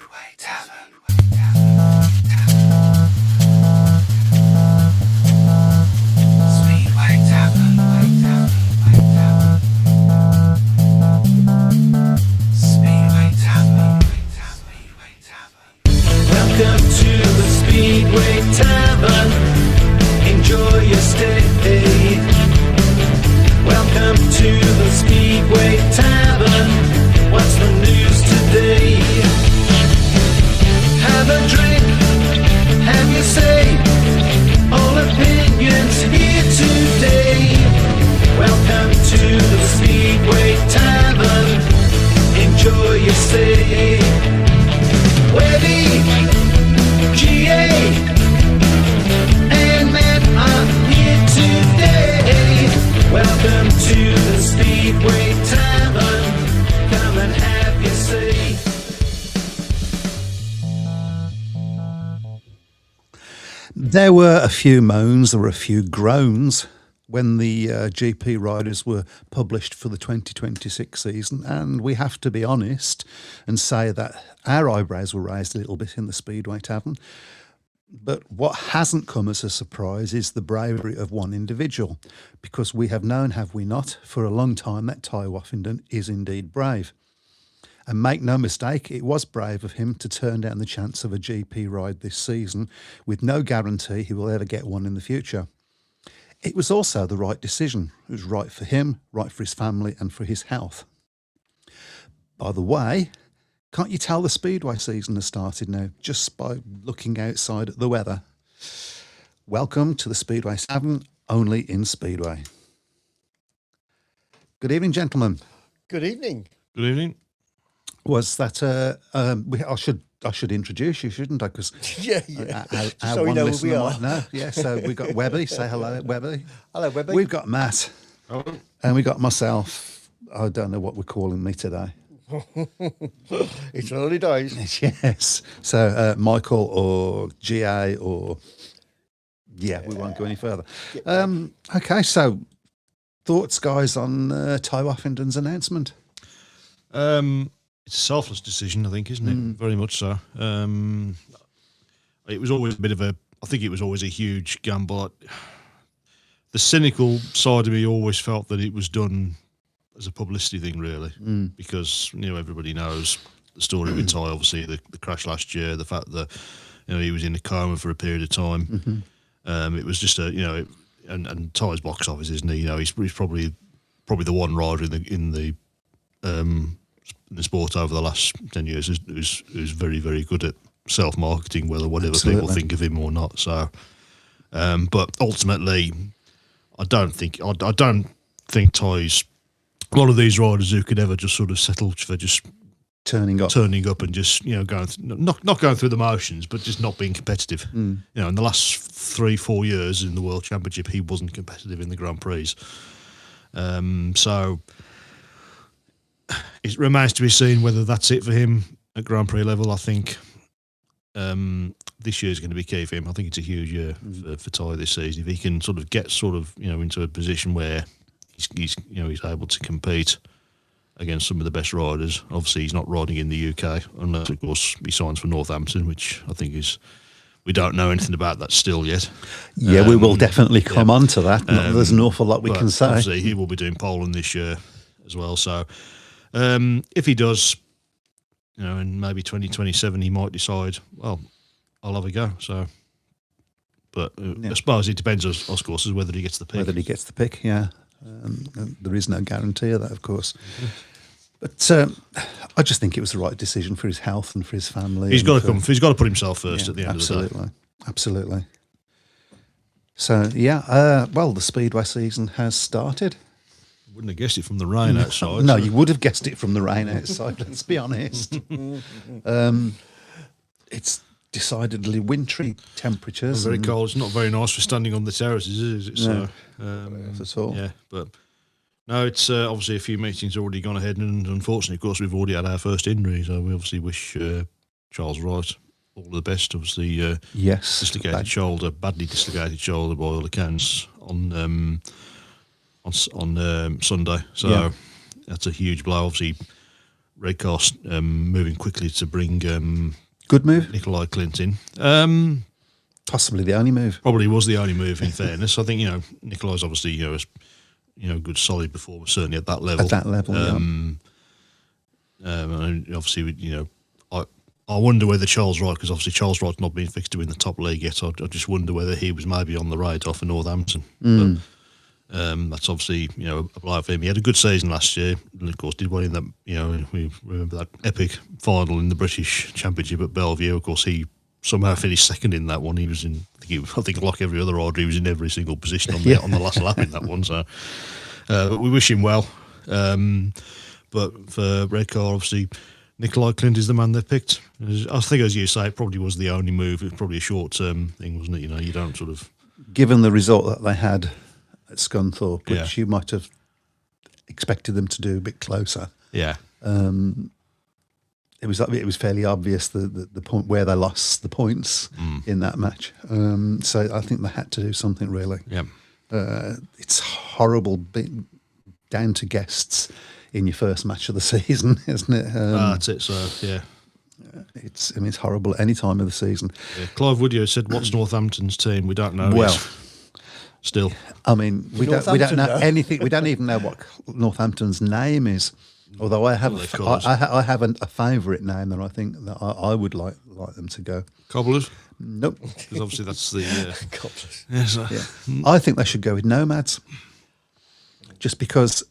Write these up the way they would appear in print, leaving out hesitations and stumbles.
Speedway Tavern. Speedway Tavern. Speedway Tavern. Speedway Tavern. Welcome to the Speedway Tavern. Enjoy your stay. Welcome to the Speedway Tavern. What's the news today? Have a drink, have your say. All opinions here today. Welcome to the Speedway Tavern. Enjoy your stay. Webby, GA, and Matt are here today. Welcome to the Speedway Tavern. Come and have your say. There were a few moans, there were a few groans when the GP riders were published for the 2026 season, and we have to be honest and say that our eyebrows were raised a little bit in the Speedway Tavern. But what hasn't come as a surprise is the bravery of one individual, because we have known, have we not, for a long time that Ty Woffington is indeed brave. And make no mistake, it was brave of him to turn down the chance of a GP ride this season with no guarantee he will ever get one in the future. It was also the right decision. It was right for him, right for his family and for his health. By the way, can't you tell the Speedway season has started now just by looking outside at the weather? Welcome to the Speedway Tavern, only in Speedway. Good evening, gentlemen. Good evening. Good evening. Was that I should introduce you, shouldn't I? Because Yeah. our So we one know who listener we are. might know. Yeah, so we've got Webby. Say hello, Webby. Hello, Webby. We've got Matt, Oh, and we got myself. I don't know what we're calling me today. It's early days. Yes. So Michael or GA or we won't go any further. Okay. So thoughts, guys, on Ty Woffington's announcement? it's a selfless decision, I think, isn't it? Very much so. It was always a bit of a. I think it was always a huge gamble. The cynical side of me always felt that it was done as a publicity thing, really, because everybody knows the story with Ty. Obviously, the crash last year, the fact that he was in a coma for a period of time. It was just and Ty's box office, isn't he? He's probably the one rider in the sport over the last 10 years who's very, very good at self-marketing, whatever Absolutely. people think of him or not. So, but ultimately, I don't think Ty's one of these riders who could ever just sort of settle for just Turning up. and just going not going through the motions, but just not being competitive. In the last 3-4 years in the World Championship, he wasn't competitive in the Grand Prix. So it remains to be seen whether that's it for him at Grand Prix level. I think this year is going to be key for him. I think it's a huge year for Ty this season. If he can get into a position where he's able to compete against some of the best riders. Obviously, he's not riding in the UK unless, of course, he signs for Northampton, which I think we don't know anything about that still yet. Yeah, we will definitely come on to that. There's an awful lot we can say. Obviously, he will be doing Poland this year as well. So if he does, in maybe 2027, he might decide, well, I'll have a go. So, but I suppose it depends, of course, as whether he gets the pick. Whether he gets the pick, yeah. There is no guarantee of that, of course. But I just think it was the right decision for his health and for his family. He's got to He's got to put himself first at the end of the day. Absolutely. So well, the Speedway season has started. Wouldn't have guessed it from the rain outside. No, you would have guessed it from the rain outside. Let's be honest. It's decidedly wintry temperatures. Very cold. It's not very nice for standing on the terraces, is it? No, So, at all. yeah, but no, it's obviously a few meetings already gone ahead, and unfortunately, of course, we've already had our first injury. So we obviously wish Charles Wright all the best. Obviously, Yes, badly dislocated shoulder by all accounts on Sunday. So that's a huge blow. Obviously, Redcar moving quickly to bring Good move. Nikolai Clint in. Possibly the only move. Probably was the only move. In fairness, I think Nikolai's obviously good solid performer certainly at that level. At that level, and obviously I wonder whether Charles Wright, because obviously Charles Wright's not been fixed to win the top league yet. I just wonder whether he was maybe on the radar for Northampton. But, that's obviously a blow for him. He had a good season last year, and of course did well in that. We remember that epic final in the British Championship at Bellevue. Of course, he somehow finished second in that one. He was in. I think like every other rider, he was in every single position on the last lap in that one. So, but we wish him well. But for Redcar, obviously, Nikolai Clint is the man they picked. I think, as you say, it probably was the only move. It was probably a short-term thing, wasn't it? You don't sort of... Given the result that they had at Scunthorpe, which Yeah. you might have expected them to do a bit closer, Yeah. it was fairly obvious the point where they lost the points in that match. So I think they had to do something really. Yeah. It's horrible being down to guests in your first match of the season, isn't it? That's it. So, yeah. It's horrible at any time of the season. Yeah. Clive Woodyer said, "What's Northampton's team?" We don't know. Well, yet. Still, I mean, we don't Northampton know know. anything. We don't even know what Northampton's name is. Although I have, Well, they call us. I have a favourite name that I think that I would like them to go. Cobblers, Nope. because obviously that's the. Cobblers. Yeah, so, I think they should go with Nomads, just because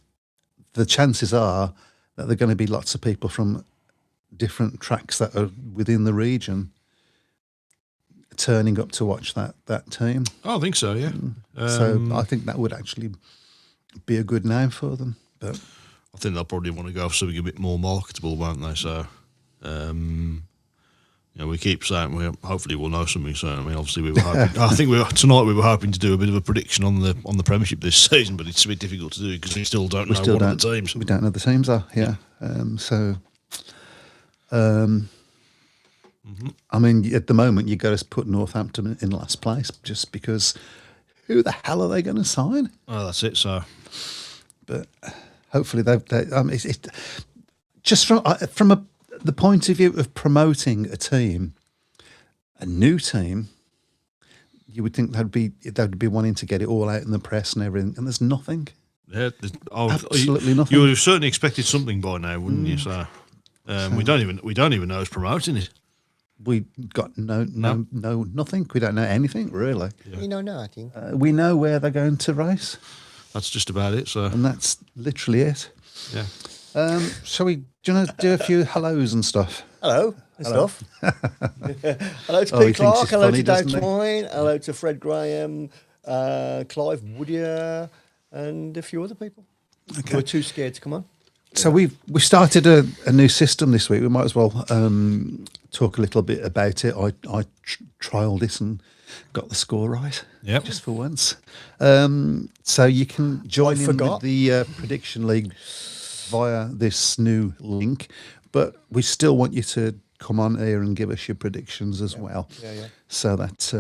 the chances are that there are going to be lots of people from different tracks that are within the region turning up to watch that team. I think so. Yeah. So I think that would actually be a good name for them. But I think they'll probably want to go for something a bit more marketable, won't they? So, we keep saying hopefully we'll know something soon. I mean, obviously we were hoping. I think tonight we were hoping to do a bit of a prediction on the Premiership this season, but it's a bit difficult to do because we still don't know one of the teams. We don't know the teams are. Yeah. I mean, at the moment you got to put Northampton in last place just because who the hell are they going to sign? Oh, that's it. So, But hopefully it's just from the point of view of promoting a team, a new team, you would think they'd be wanting to get it all out in the press and everything, and there's nothing. yeah, Absolutely nothing. You would have certainly expected something by now, wouldn't you? So, we don't even know who's promoting it. We got no nothing. We don't know anything really. You know nothing. We know where they're going to race, That's just about it. So, and that's literally it. yeah. Shall we? Do you want to do a few hellos and stuff? Hello and stuff. Hello to Oh, he Pete thinks Clark. it's Hello funny, to Dave doesn't he? Twine. Hello to Fred Graham, Clive Woodyer, and a few other people who are too scared to come on. So we've started a new system this week. We might as well talk a little bit about it. I trialled this and got the score right. Yep. Just for once. So you can join in forgot. with the prediction league via this new link, but we still want you to come on here and give us your predictions as well. Yeah. So that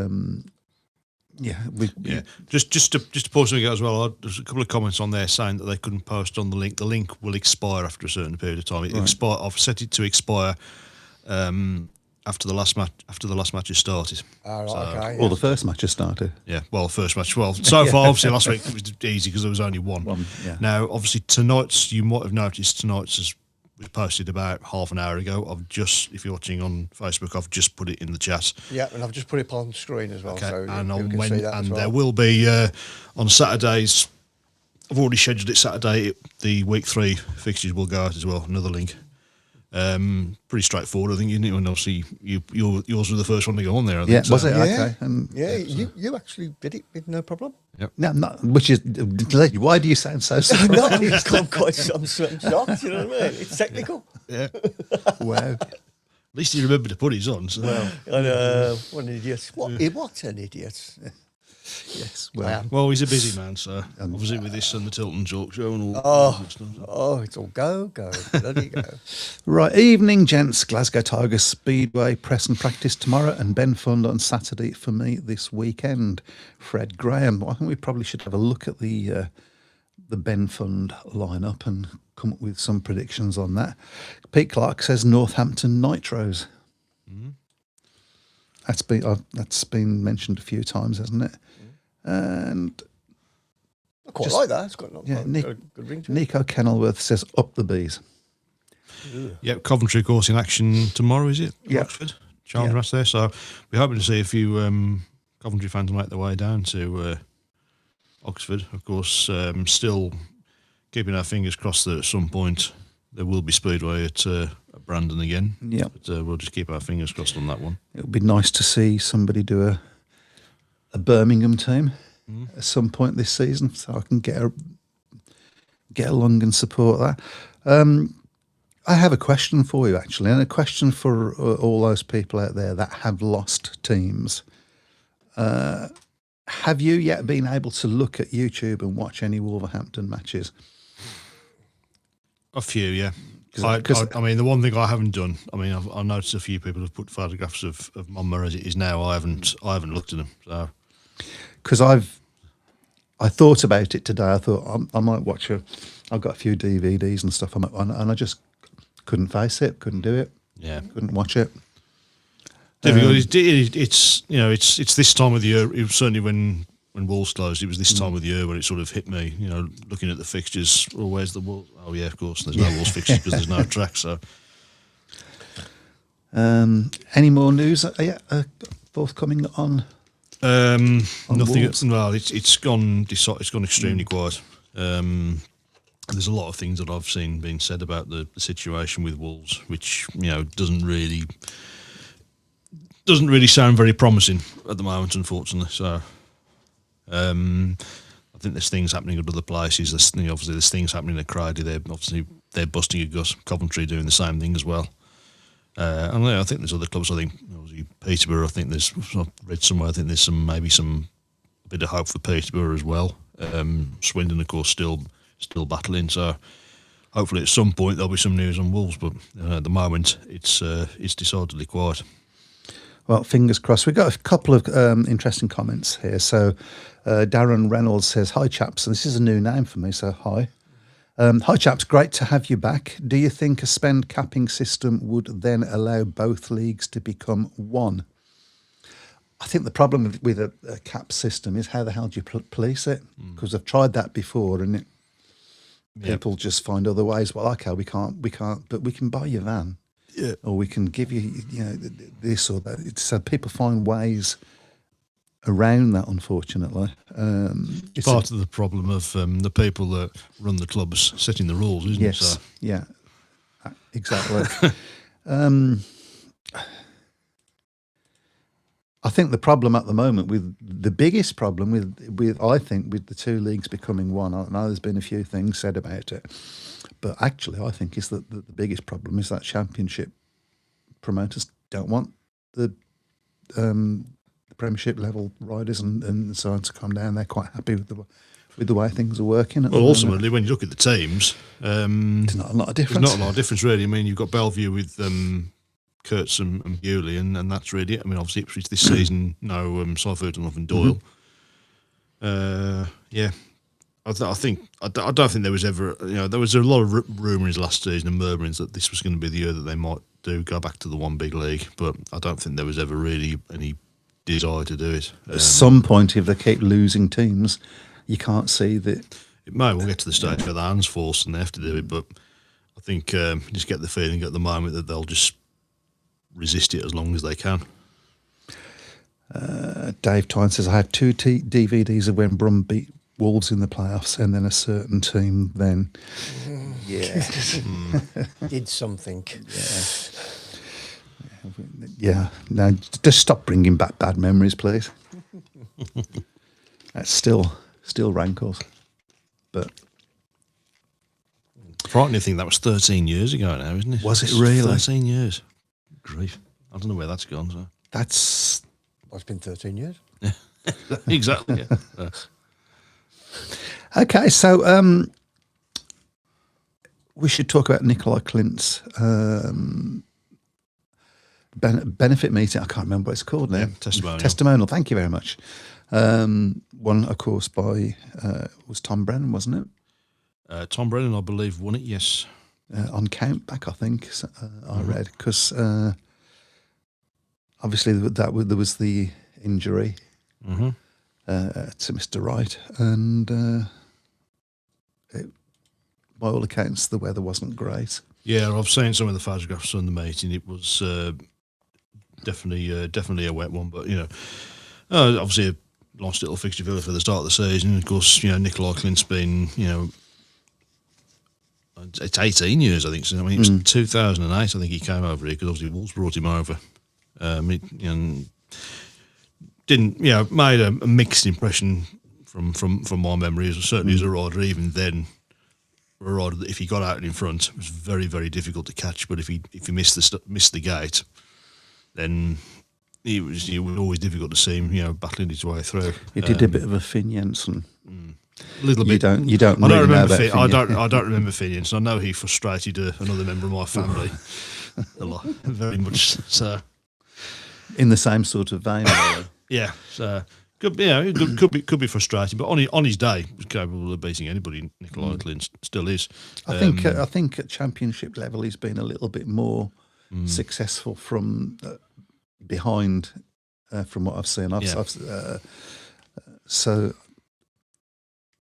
Yeah, just to pause something out as well. There's a couple of comments on there saying that they couldn't post on the link. The link will expire after a certain period of time. I've set it to expire after the last match. After the last match has started. All right, okay. Well, the first match has started. Yeah, well, first match. Well, so far, obviously, last week it was easy because there was only one. Yeah. Now, obviously, tonight's, you might have noticed was posted about half an hour ago. If you're watching on Facebook, I've just put it in the chat. Yeah, and I've just put it on screen as well, Okay, so and people on can see that as well. there will be on Saturdays. I've already scheduled it Saturday. The week 3 fixtures will go out as well. Another link. Pretty straightforward, I think. You and obviously yours were the first one to go on there. I think, Yeah, so. was it? Yeah. Okay. And Yeah, you actually did it with no problem. no, which is why do you sound so No, surprised? I'm shocked. You know what I mean? It's technical. Yeah. Wow. At least he remembered to put his on. So. And, what an idiot! What an idiot! Yes. Well, Well, he's a busy man, so obviously with this and the Tilton Talk Show and all that good stuff. Oh, it's all go, bloody go. right. Evening, gents. Glasgow Tigers Speedway press and practice tomorrow, and Ben Fund on Saturday for me this weekend. Fred Graham. I think we probably should have a look at the the Ben Fund lineup and come up with some predictions on that. Pete Clark says Northampton Nitros. That's been mentioned a few times, hasn't it? And I quite like that. It's got a good ring to it. Nico Kenilworth says up the bees. Yeah, Coventry, of course, in action tomorrow, is it? Yeah. Oxford, Chandler's there. So we're hoping to see a few Coventry fans make their way down to Oxford. Of course, still keeping our fingers crossed that at some point there will be Speedway at Brandon again. Yeah. But we'll just keep our fingers crossed on that one. It would be nice to see somebody do a Birmingham team at some point this season, so I can get along and support that. I have a question for you, actually, and a question for all those people out there that have lost teams. Have you yet been able to look at YouTube and watch any Wolverhampton matches? A few, yeah. I mean, the one thing I haven't done, I mean, I've noticed a few people have put photographs of Monmouth as it is now. I haven't looked at them. So, because I thought about it today. I thought I might watch I've got a few DVDs and stuff, and I just couldn't face it. Couldn't do it. Yeah, couldn't watch it. Difficult. It's this time of the year. It was certainly when Wolves closed, it was this time of the year when it sort of hit me. You know, looking at the fixtures. Oh, where's the Wolves? Oh yeah, of course. There's no Wolves fixtures because there's no track. So, any more news forthcoming on? Nothing. Wolves? Well, it's gone extremely quiet. There's a lot of things that I've seen being said about the situation with Wolves, which doesn't really sound very promising at the moment, unfortunately. So, I think there's things happening at other places. Obviously, there's things happening at Cradley. They're busting a gut. Coventry doing the same thing as well. And I think there's other clubs. I think obviously Peterborough. I've read somewhere. I think there's maybe a bit of hope for Peterborough as well. Swindon, of course, still battling. So hopefully at some point there'll be some news on Wolves. But at the moment, it's decidedly quiet. Well, fingers crossed. We've got a couple of interesting comments here. So Darren Reynolds says, "Hi chaps," and this is a new name for me. So hi. Hi chaps, great to have you back. Do you think a spend capping system would then allow both leagues to become one? I think the problem with a cap system is how the hell do you police it? Because I've tried that before, and people just find other ways. Well, okay, we can't, but we can buy your van, or we can give you, this or that. So people find ways around that, unfortunately. It's part of the problem of the people that run the clubs setting the rules, isn't it? So. Yeah, exactly. I think the problem at the moment the biggest problem with the two leagues becoming one, I know there's been a few things said about it, but actually I think is that the biggest problem is that Championship promoters don't want the Premiership level riders and so on to come down. They're quite happy with the way things are working. Well, ultimately, when you look at the teams, there's not a lot of difference. There's not a lot of difference, really. I mean, you've got Bellevue with Kurtz and Bewley, and that's really it. I mean, obviously, Ipswich this season, no Seifert and nothing Doyle. Yeah. I don't think there was ever, there was a lot of rumours last season and murmurings that this was going to be the year that they might go back to the one big league, but I don't think there was ever really any desire to do it. At some point, if they keep losing teams, you can't see that. It may well get to the stage where the hands forced and they have to do it, but I think you just get the feeling at the moment that they'll just resist it as long as they can. Dave Tyne says, I have two DVDs of when Brum beat Wolves in the playoffs and then a certain team then. Did something. Yeah. Now, just stop bringing back bad memories, please. That still rankles. But frightening thing, that was 13 years ago now, isn't it? Was it really? 13 years. Grief. I don't know where that's gone. So. That's... Well, it's been 13 years. Exactly, yeah. Okay, so we should talk about Nikolai Klint's benefit meeting. I can't remember what it's called now. Yeah, Testimonial, thank you very much. One, of course, by was Tom Brennan, wasn't it? Tom Brennan, I believe, won it. Yes. On countback, I think I read, because obviously there was the injury to Mr. Wright, and by all accounts, the weather wasn't great. Yeah, I've seen some of the photographs from the meeting. It was definitely a wet one, but obviously a nice little fixture filler for the start of the season. Of course, Nikolai Clint's been, it's 18 years, I think. So, I mean, it was 2008. I think he came over here because obviously Wolves brought him over. And made a mixed impression from my memory. Certainly as a rider, even then, a rider that if he got out in front, it was very, very difficult to catch. But if he missed the gate, then it was always difficult to see him, battling his way through. He did a bit of a Finn Jensen. A little bit. You don't really know about Finn. I don't remember Finn Jensen. I know he frustrated another member of my family a lot, very much so. In the same sort of vein, really. Yeah, so could be frustrating, but on his day, he was capable of beating anybody. Nikolai Clint still is. I think at championship level, he's been a little bit more successful from behind, from what I've seen. So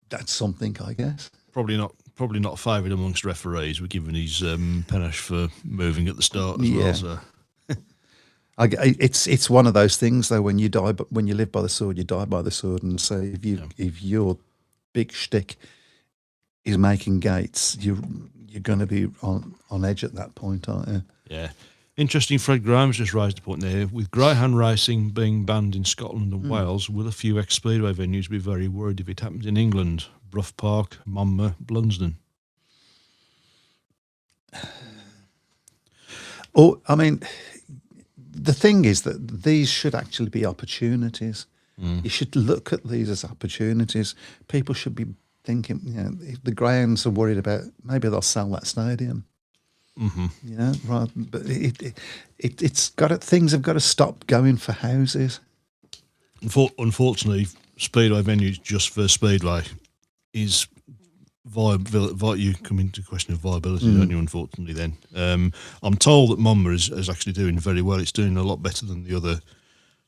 that's something, I guess. Probably not favoured amongst referees. We're giving his panache for moving at the start as well. So. It's one of those things though. When you live by the sword, you die by the sword. And so if your big shtick is making gates, you're going to be on edge at that point, aren't you? Yeah. Interesting. Fred Graham's just raised a point there. With greyhound racing being banned in Scotland and Wales, will a few ex-Speedway venues be very worried if it happens in England? Brough Park, Monmouth, Blunsdon. I mean, the thing is that these should actually be opportunities. You should look at these as opportunities. People should be thinking, if the greyhounds are worried about, maybe they'll sell that stadium. Right. But things have got to stop going for houses. Unfortunately, Speedway venues just for Speedway is viable. You come into question of viability, don't you? Unfortunately, then I'm told that Monmouth is actually doing very well. It's doing a lot better than the other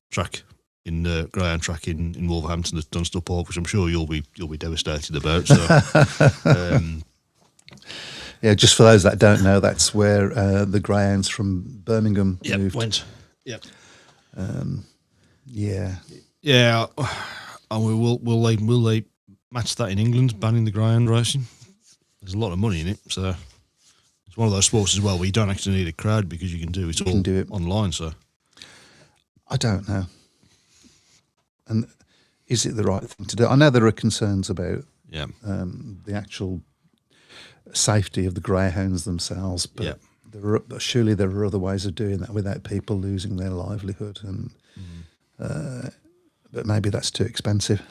track in the greyhound track in Wolverhampton, the Dunstall Park, which I'm sure you'll be devastated about. So. Yeah, just for those that don't know, that's where the greyhounds from Birmingham moved. Yep. Yeah. Yeah, and will they match that in England, banning the greyhound racing? There's a lot of money in it, so it's one of those sports as well where you don't actually need a crowd because you can do it online. So I don't know. And is it the right thing to do? I know there are concerns about the actual safety of the greyhounds themselves, but surely there are other ways of doing that without people losing their livelihood. And but maybe that's too expensive.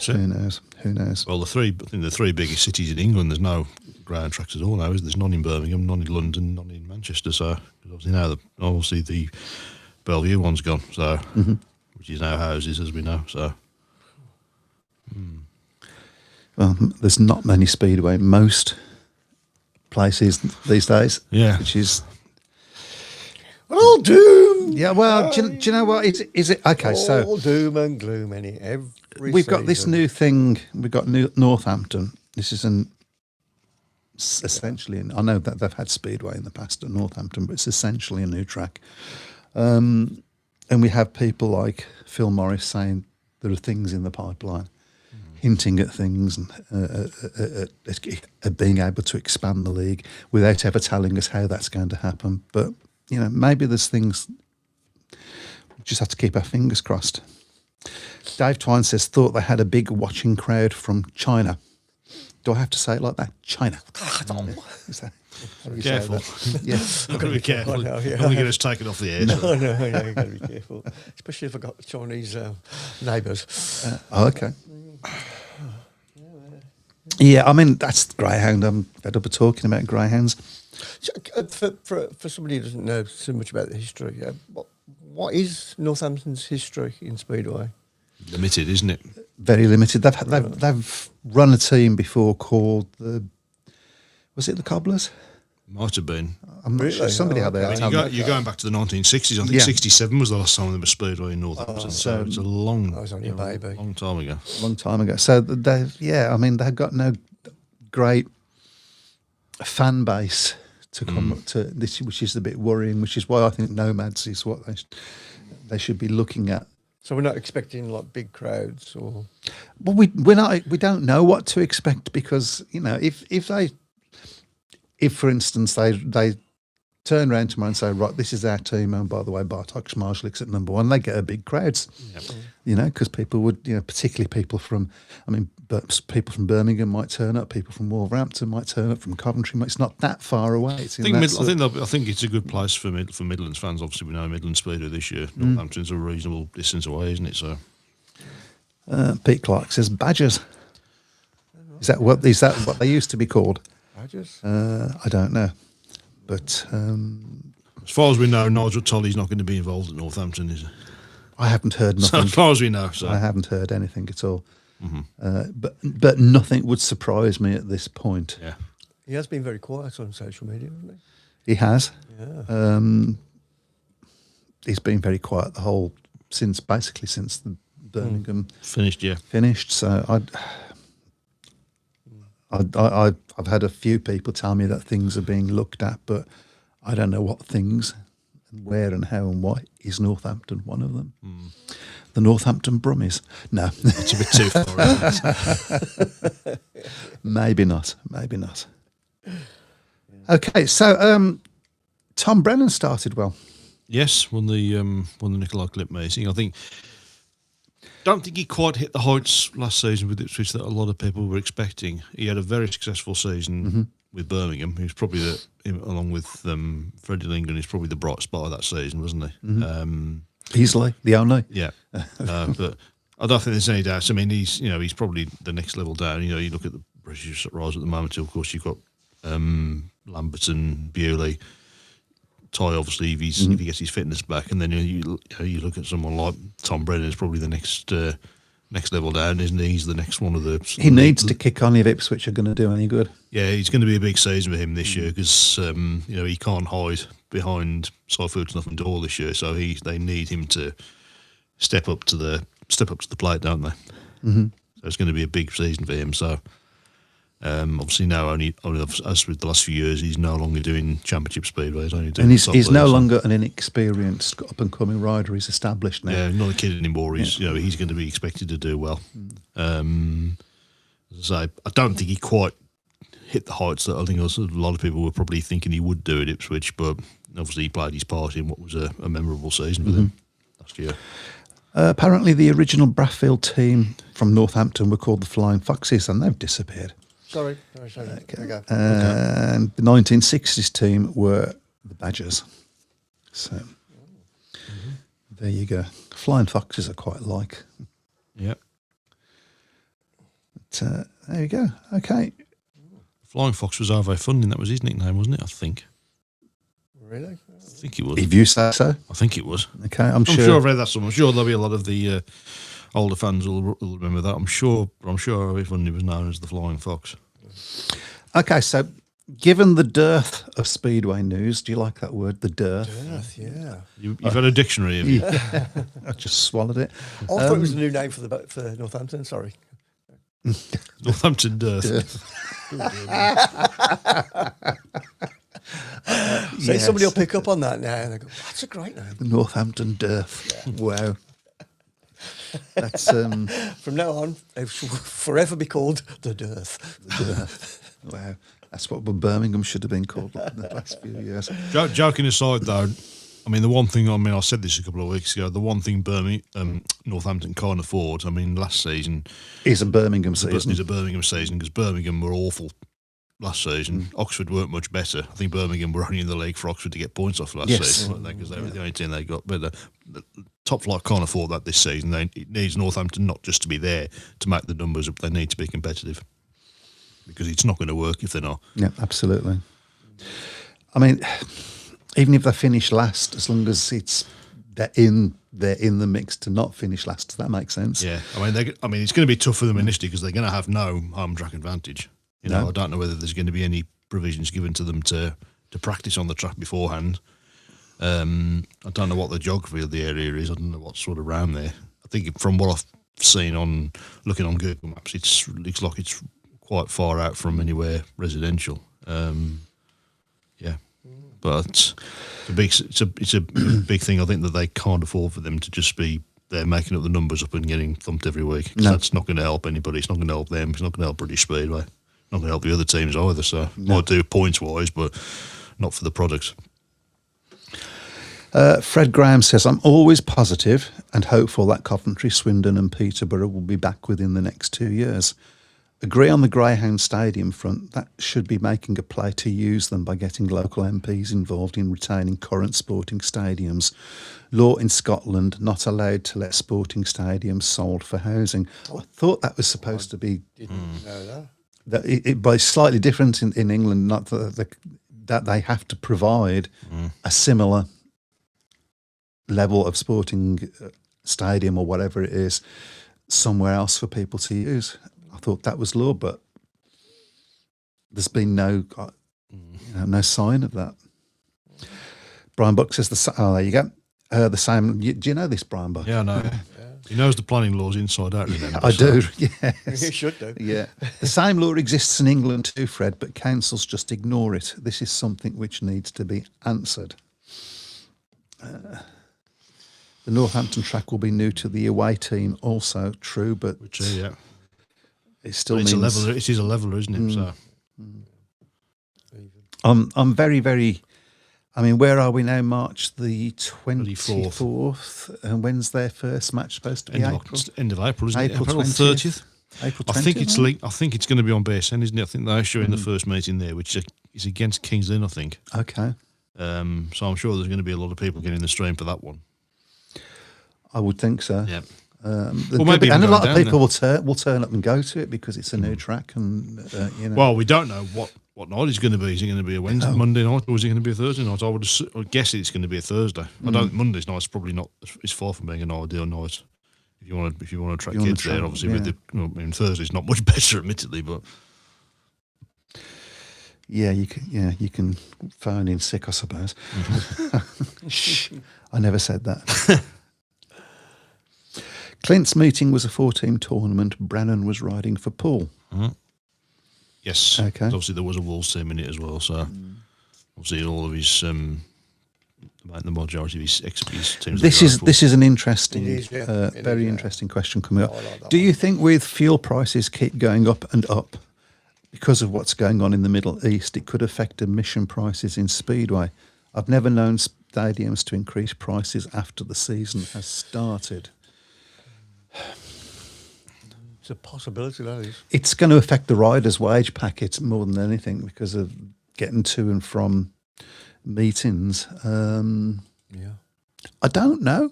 Who knows? Well, I think the three biggest cities in England, there's no greyhound tracks at all now. There's none in Birmingham, none in London, none in Manchester. So obviously now the Bellevue one's gone. So which is now houses, as we know. So. Well, there's not many Speedway most places these days. Yeah, which is all doom. Yeah, well, do you know what? Is it okay? So all doom and gloom in it. We've got this new thing. We've got Northampton. This is essentially. I know that they've had Speedway in the past at Northampton, but it's essentially a new track. And we have people like Phil Morris saying there are things in the pipeline, hinting at things and at being able to expand the league without ever telling us how that's going to happen. But maybe there's things. We just have to keep our fingers crossed. Dave Twine says, thought they had a big watching crowd from China. Do I have to say it like that? China. Careful. Yes. I've got to be careful. I know, yeah. Don't want to get us taken off the air. No, you've got to be careful. Especially if I've got Chinese neighbours. Okay. Yeah, I mean, that's the greyhound. I'm fed up of talking about greyhounds. For somebody who doesn't know so much about the history, what is Northampton's history in Speedway? Limited, isn't it? Very limited. They've run a team before called the Was it the Cobblers? Might have been. I'm not sure. Somebody had their You're going back to the 1960s. I think Yeah. 67 was the last time there was Speedway in Northampton. So it's a long, I was only a baby. long time ago. long time ago. So they've got no great fan base to come up to this, which is a bit worrying. Which is why I think Nomads is what they should be looking at. So we're not expecting like big crowds or. Well, we don't know what to expect because if for instance they turn around tomorrow and say, right, this is our team, and by the way, Bartosz Marszlik's at number one, they get a big crowds, because people would, particularly people from Birmingham might turn up, people from Wolverhampton might turn up, from Coventry. It's not that far away. It's I think it's a good place for Midlands fans. Obviously, we know Midlands Speedway this year. Northampton's a reasonable distance away, isn't it? So, Pete Clark says Badgers. Is that what they used to be called? Badgers? I don't know, but as far as we know, Nigel Tolley's not going to be involved at Northampton, is he? I haven't heard So nothing. as far as we know, so I haven't heard anything at all. But nothing would surprise me at this point. yeah. He has been very quiet on social media, hasn't He has. Yeah. He's been very quiet since the Birmingham Finished, yeah. finished. So I've had a few people tell me that things are being looked at, but I don't know what things and where and how and why. Is Northampton one of them? The Northampton Brummies? No. It's a bit too far, isn't it? Maybe not. Okay, so Tom Brennan started well. Yes, won the Nicolai Clip Racing. Don't think he quite hit the heights last season with Ipswich that a lot of people were expecting. He had a very successful season with Birmingham. He was probably along with Freddie Lindgren, he's probably the bright spot of that season, wasn't he? Easily, the only. Yeah, but I don't think there's any doubt. I mean, he's probably the next level down. You look at the British rise at the moment. Of course, you've got Lambert and Bewley. Ty, obviously, if he gets his fitness back, and then you look at someone like Tom Brennan, is probably the next level down, isn't he? He's the next one of the. He needs to kick on if Ipswich are going to do any good. Yeah, it's going to be a big season for him this year because he can't hide behind Seifert Nothing Door this year, so they need him to step up to the plate, don't they? Mm-hmm. So it's going to be a big season for him. So obviously now only as with the last few years, he's no longer doing Championship Speedway. He's only doing he's no longer an inexperienced up and coming rider. He's established now. Yeah, not a kid anymore. He's he's going to be expected to do well. As I say, I don't think he quite hit the heights that I think a lot of people were probably thinking he would do at Ipswich, but obviously he played his part in what was a memorable season for them last year. Apparently the original Bradfield team from Northampton were called the Flying Foxes, and they've disappeared. Sorry. Okay. And the 1960s team were the Badgers. So there you go. Flying Foxes are quite like. Yeah. But, there you go. Okay. Flying Fox was Arvo Funding. That was his nickname, wasn't it? I think. Really? I think it was. If you say so. I think it was. Okay, I'm sure I've read that somewhere. I'm sure there'll be a lot of the older fans will remember that. I'm sure Arvo Funding was known as the Flying Fox. Okay, so given the dearth of Speedway news, do you like that word, the dearth? Dearth, yeah. You've had a dictionary, have you? I just swallowed it. I thought it was a new name for Northampton. Sorry. Northampton Dearth. So somebody will pick up on that now and they go, that's a great name. The Northampton dearth. Yeah. Wow. That's From now on, they shall forever be called the Dearth. the dearth. Wow. That's what Birmingham should have been called in the last few years. Joking aside, though, I mean, the one thing, I said this a couple of weeks ago, the one thing Northampton can't afford, last season... Is a Birmingham season. Is a Birmingham season, because Birmingham were awful last season. Oxford weren't much better. I think Birmingham were only in the league for Oxford to get points off last season, weren't they? Because they were the only team they got. But the top flight can't afford that this season. It needs Northampton not just to be there to make the numbers up, they need to be competitive. Because it's not going to work if they're not. Yeah, absolutely. I mean, even if they finish last, as long as they're in the mix to not finish last, does that make sense? Yeah, it's going to be tough for them initially because they're going to have no home track advantage. I don't know whether there's going to be any provisions given to them to practice on the track beforehand. I don't know what the geography of the area is. I don't know what's sort of around there. I think from what I've seen on looking on Google Maps, it looks like it's quite far out from anywhere residential. Yeah, but it's a big thing. I think that they can't afford for them to just be there making up the numbers up and getting thumped every week. No. That's not going to help anybody. It's not going to help them. It's not going to help British Speedway. Not going to help the other teams either. So might do points wise, but not for the products. Fred Graham says, I'm always positive and hopeful that Coventry, Swindon and Peterborough will be back within the next 2 years. Agree on the Greyhound Stadium front. That should be making a play to use them by getting local MPs involved in retaining current sporting stadiums. Law in Scotland not allowed to let sporting stadiums sold for housing. I thought that was supposed to be... Didn't know that. That it by slightly different in England, not that they have to provide a similar level of sporting stadium or whatever it is somewhere else for people to use. I thought that was law, but there's been no sign of that. Brian Buck says there you go. The same. Do you know this, Brian Buck? Yeah, I know. He knows the planning laws inside out. Remember, I do. Yes, You should do. Yeah, the same law exists in England too, Fred, but councils just ignore it. This is something which needs to be answered. The Northampton track will be new to the away team, also true, but yeah, it still but means it's a leveler. It is a leveler, isn't it? So I'm very, very. I mean, where are we now? March the 24th, and when's their first match supposed to be? end of April, isn't April it? April 20th. 30th. April 20th. I think it's I think it's going to be on BSN, isn't it? I think they're showing the first meeting there, which is against Kings Lynn, I think. Okay. So I'm sure there's going to be a lot of people getting the stream for that one. I would think so. Yeah. Well, maybe and a even lot go of down people will turn up and go to it because it's a new track, and Well, we don't know what night it's going to be. Is it going to be a Wednesday, Monday night, or is it going to be a Thursday night? I would guess it's going to be a Thursday. I don't. Monday's night's probably not. It's far from being an ideal night if you want to attract kids there. Obviously, with Thursday's not much better, admittedly, but. Yeah, you can phone in sick, I suppose. Shh, I never said that. Clint's meeting was a 4-team tournament. Brennan was riding for Paul. Yes. Okay. Obviously, there was a Wolves team in it as well. So, obviously, all of his, the majority of his teams. This is an interesting, It is, very interesting question coming up. I like that Do you think with fuel prices keep going up and up because of what's going on in the Middle East, it could affect admission prices in Speedway? I've never known stadiums to increase prices after the season has started. It's a possibility, that is. It's going to affect the riders' wage packet more than anything because of getting to and from meetings. Yeah. I don't know.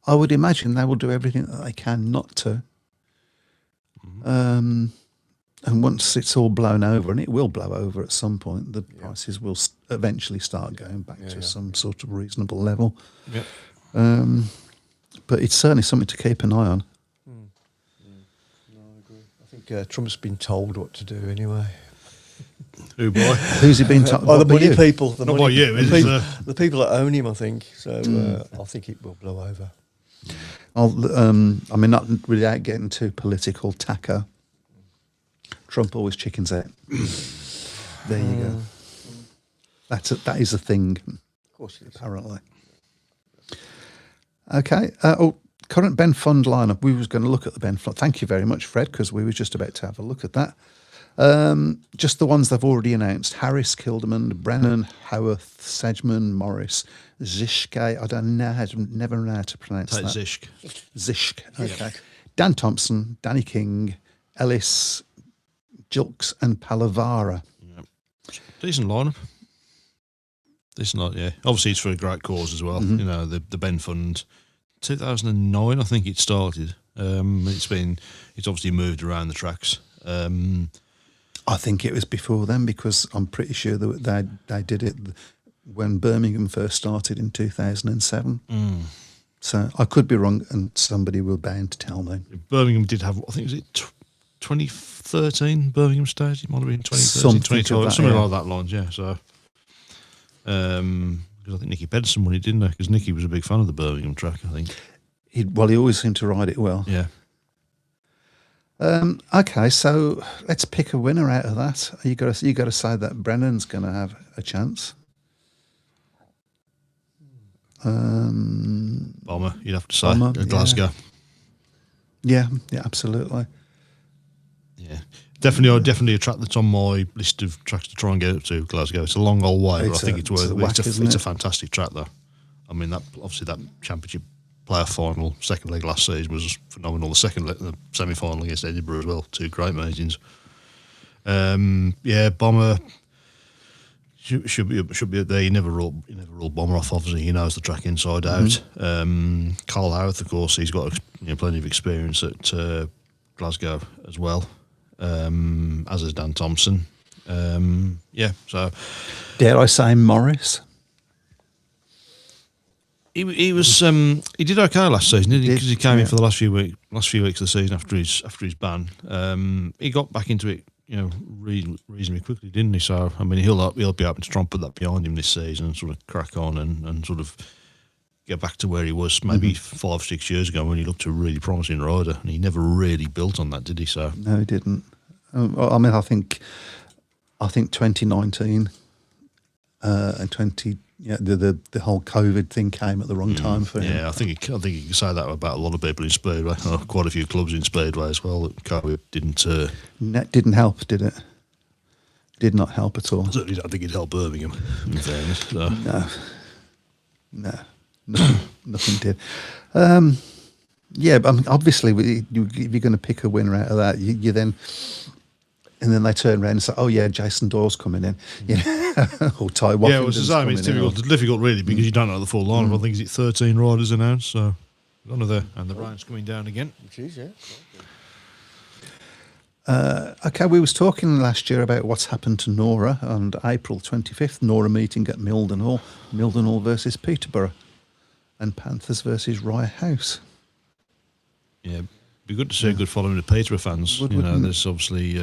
I would imagine they will do everything that they can not to. And once it's all blown over, and it will blow over at some point, the prices will eventually start going back to some sort of reasonable level. Yep. But it's certainly something to keep an eye on. No, I agree. I think Trump's been told what to do anyway. Who boy? Who's he been told? By the money you? people. Not by you, is it? The people that own him, I think. So I think it will blow over. I mean, not without getting too political, Taco. Trump always chickens out. There you go. That is a thing. Of course it is. Apparently. Okay. Current Ben Fund lineup. We was going to look at the Ben Fund. Thank you very much, Fred, because we were just about to have a look at that. Just the ones they've already announced: Harris, Kilderman, Brennan, Howarth, Sedgman, Morris, Zishke. I don't know never know how to pronounce that. Zishk. Zishk. Okay. Dan Thompson, Danny King, Ellis, Julks, and Palavara. Yep. Decent lineup. Yeah. Obviously, it's for a great cause as well. You know, the Ben Fund, 2009, I think it started. It's obviously moved around the tracks. I think it was before then because I'm pretty sure that they did it when Birmingham first started in 2007. So I could be wrong, and somebody will bound to tell me. Birmingham did have, I think, was it 2013 Birmingham stage. It might have been 2013, Something 2012, of that, something yeah. like that lines. Yeah. So, because I think Nicky Pedersen won it, didn't he? Because Nicky was a big fan of the Birmingham track. I think. He always seemed to ride it well. Yeah. Okay, so let's pick a winner out of that. You got to say that Brennan's going to have a chance. Bomber, you'd have to say. Bomber, Glasgow. Yeah, absolutely. Yeah. Definitely a track that's on my list of tracks to try and get up to, Glasgow. It's a long old way, but I think it's worth it. whack, It's isn't a it? fantastic track, though. I mean, that championship player final, second leg last season was phenomenal. The semi-final against Edinburgh as well, 2 great meetings. Bomber should be up there. You never rule Bomber off. Obviously, he knows the track inside out. Carl Howarth, of course, he's got plenty of experience at Glasgow as well. As is Dan Thompson. So Dare I say Morris? he was he did okay last season, didn't he? Did, Because he came in yeah. for the last few weeks of the season after his ban. He got back into it, reasonably quickly, didn't he? So I mean, he'll be able to try and put that behind him this season and sort of crack on and sort of get back to where he was maybe 5 6 years ago when he looked a really promising rider, and he never really built on that, did he? So No, he didn't. I mean, I think 2019 and the whole COVID thing came at the wrong time for him. yeah, I think you can say that about a lot of people in Speedway. Quite a few clubs in Speedway as well. That COVID didn't. Didn't help, did it? Did not help at all. I certainly don't think it helped Birmingham. In fairness, so. No, nothing did. But I mean, obviously, if you're going to pick a winner out of that, you then, and then they turn around and say, "Oh yeah, Jason Doyle's coming in," or Ty Watkins. Yeah, it's the same. It's difficult really because you don't know the full lineup. I think it's 13 riders announced, so none of the and the rain's coming down again. Jeez, yeah. Okay, we was talking last year about what's happened to Nora on April 25th. Nora meeting at Mildenhall. Mildenhall versus Peterborough, and Panthers versus Rye House. Yeah, be good to see a good following of Peterborough fans. Wouldn't There's obviously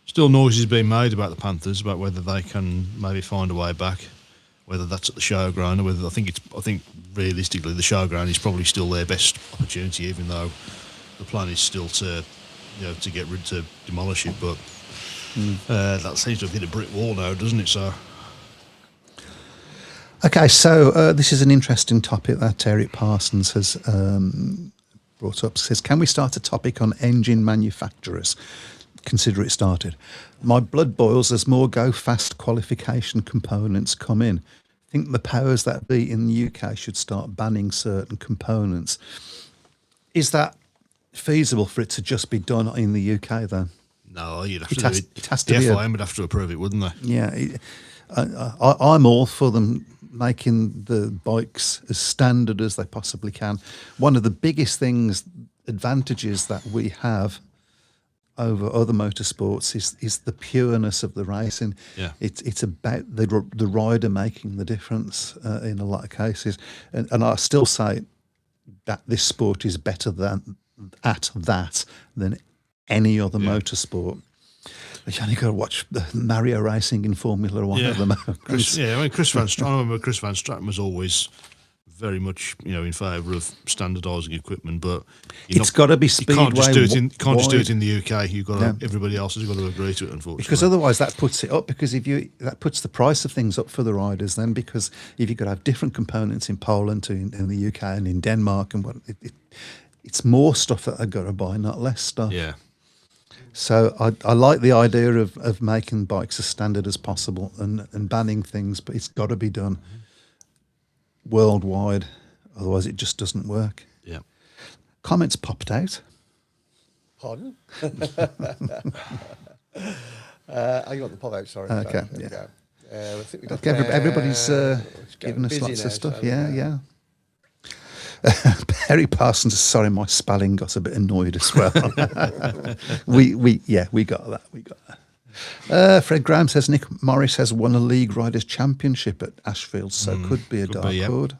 still noises being made about the Panthers about whether they can maybe find a way back, whether that's at the showground or whether I think realistically the showground is probably still their best opportunity, even though the plan is still to demolish it. But that seems to have hit a brick wall now, doesn't it? So. Okay, so this is an interesting topic that Eric Parsons has brought up. Says, can we start a topic on engine manufacturers? Consider it started. My blood boils as more go fast qualification components come in. Think the powers that be in the UK should start banning certain components. Is that feasible for it to just be done in the UK then? No, you'd have It to has- do it. it has to the be a- FIM would have to approve it, wouldn't they? Yeah, I'm all for them making the bikes as standard as they possibly can. One of the biggest advantages that we have over other motorsports is the pureness of the racing. Yeah. It's about the rider making the difference in a lot of cases, and I still say that this sport is better than any other motorsport. You only got to watch the Mario racing in Formula One at the moment. Chris Van Straten. I remember Chris Van Straten was always very much, in favour of standardising equipment, but It's got to be Speedway. You can't just do it wide. in the UK. You've got to, everybody else has got to agree to it, unfortunately. Because otherwise that puts it up. Because that puts the price of things up for the riders. Then, because if you've got to have different components in Poland to in the UK and in Denmark and what, it's more stuff that they've got to buy, not less stuff. Yeah. So I like the idea of making bikes as standard as possible and banning things, but it's got to be done worldwide. Otherwise, it just doesn't work. Yeah. Comments popped out. Pardon? I got the pop out, sorry. Okay, So, there we yeah. go. I think we got Okay, everybody's it's getting giving us busy lots now, of stuff. so, Yeah. Perry Parsons, sorry, my spelling got a bit annoyed as well. we got that. We got that. Fred Graham says Nick Morris has won a League Riders Championship at Ashfield, so could be a dark be, yeah. horse.